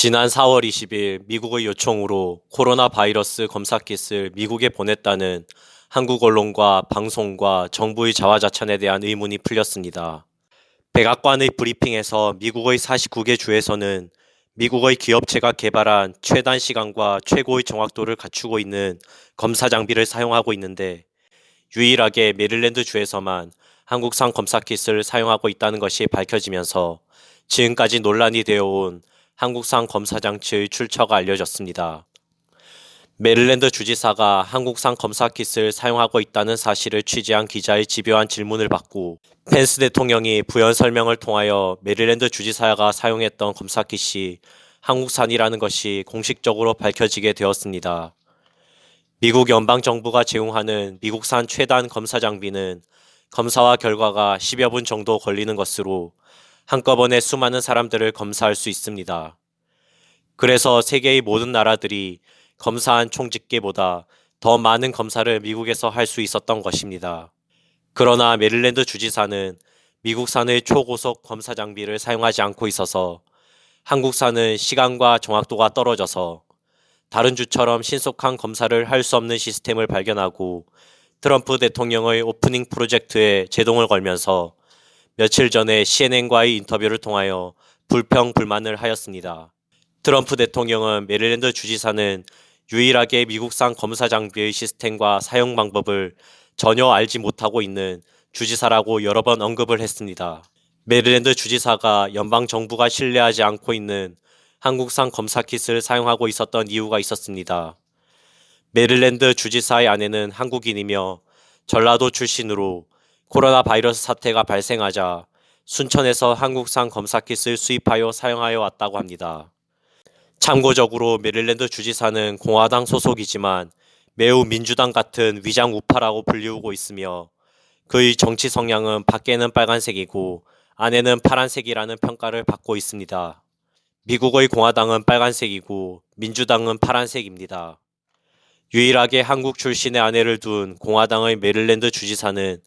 지난 4월 20일 미국의 요청으로 코로나 바이러스 검사 킷을 미국에 보냈다는 한국 언론과 방송과 정부의 자화자찬에 대한 의문이 풀렸습니다. 백악관의 브리핑에서 미국의 49개 주에서는 미국의 기업체가 개발한 최단 시간과 최고의 정확도를 갖추고 있는 검사 장비를 사용하고 있는데 유일하게 메릴랜드 주에서만 한국산 검사 킷을 사용하고 있다는 것이 밝혀지면서 지금까지 논란이 되어온 한국산 검사 장치의 출처가 알려졌습니다. 메릴랜드 주지사가 한국산 검사 킷을 사용하고 있다는 사실을 취재한 기자의 집요한 질문을 받고 펜스 대통령이 부연 설명을 통하여 메릴랜드 주지사가 사용했던 검사 킷이 한국산이라는 것이 공식적으로 밝혀지게 되었습니다. 미국 연방정부가 제공하는 미국산 최단 검사 장비는 검사와 결과가 10여 분 정도 걸리는 것으로 한꺼번에 수많은 사람들을 검사할 수 있습니다. 그래서 세계의 모든 나라들이 검사한 총집계보다 더 많은 검사를 미국에서 할 수 있었던 것입니다. 그러나 메릴랜드 주지사는 미국산의 초고속 검사 장비를 사용하지 않고 있어서 한국산은 시간과 정확도가 떨어져서 다른 주처럼 신속한 검사를 할 수 없는 시스템을 발견하고 트럼프 대통령의 오프닝 프로젝트에 제동을 걸면서 며칠 전에 CNN과의 인터뷰를 통하여 불평불만을 하였습니다. 트럼프 대통령은 메릴랜드 주지사는 유일하게 미국산 검사 장비의 시스템과 사용 방법을 전혀 알지 못하고 있는 주지사라고 여러 번 언급을 했습니다. 메릴랜드 주지사가 연방정부가 신뢰하지 않고 있는 한국산 검사 킷을 사용하고 있었던 이유가 있었습니다. 메릴랜드 주지사의 아내는 한국인이며 전라도 출신으로 코로나 바이러스 사태가 발생하자 순천에서 한국산 검사 킷을 수입하여 사용하여 왔다고 합니다. 참고적으로 메릴랜드 주지사는 공화당 소속이지만 매우 민주당 같은 위장 우파라고 불리우고 있으며 그의 정치 성향은 밖에는 빨간색이고 안에는 파란색이라는 평가를 받고 있습니다. 미국의 공화당은 빨간색이고 민주당은 파란색입니다. 유일하게 한국 출신의 아내를 둔 공화당의 메릴랜드 주지사는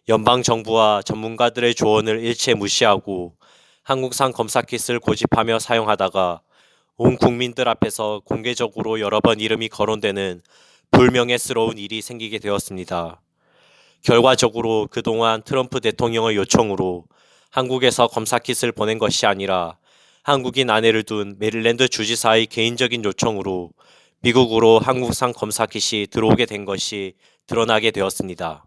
연방정부와 전문가들의 조언을 일체 무시하고 한국산 검사 킷을 고집하며 사용하다가 온 국민들 앞에서 공개적으로 여러 번 이름이 거론되는 불명예스러운 일이 생기게 되었습니다. 결과적으로 그동안 트럼프 대통령의 요청으로 한국에서 검사 킷을 보낸 것이 아니라 한국인 아내를 둔 메릴랜드 주지사의 개인적인 요청으로 미국으로 한국산 검사 킷이 들어오게 된 것이 드러나게 되었습니다.